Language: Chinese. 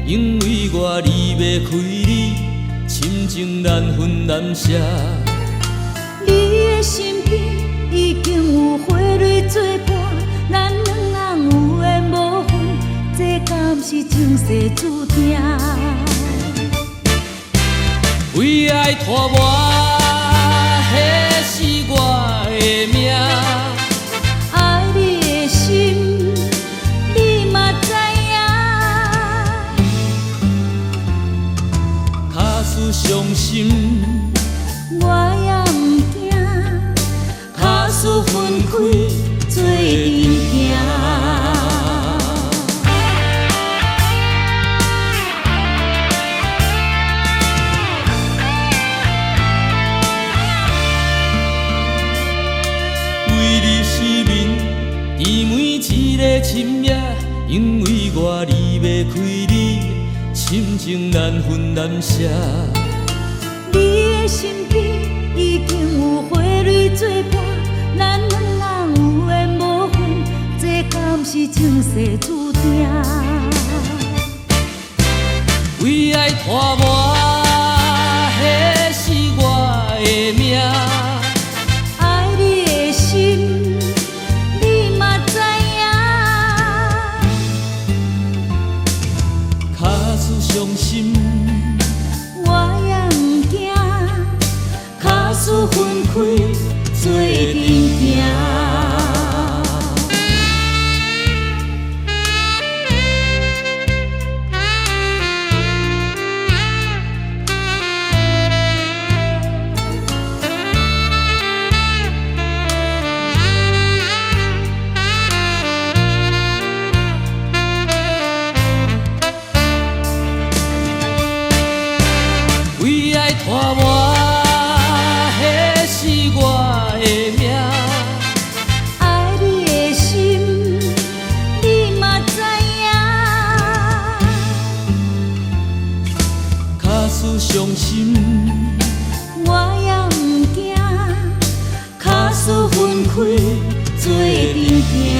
因为我离要开你，深情难分难舍。你的身边已经有花蕊作伴，咱两人有缘无分，这敢是前世注定？为爱拖磨，迄是我的命。爱你的心，你嘛知影。假使伤心，我也不惊。假使分开，做阵行。为你失眠，伫每一个深夜，因为我离要开你，深情难分难舍。你的身边已经有花蕊作伴，咱两人有缘无分，这敢是前世注定？为爱拖磨，迄是我的命。爱你的心，你嘛知影。假使伤心，我也不惊。假使分开，做阵行。为爱拖磨，迄是我的命。爱你的心，你嘛知影。假使伤心，我也不惊。假使分开，做阵行。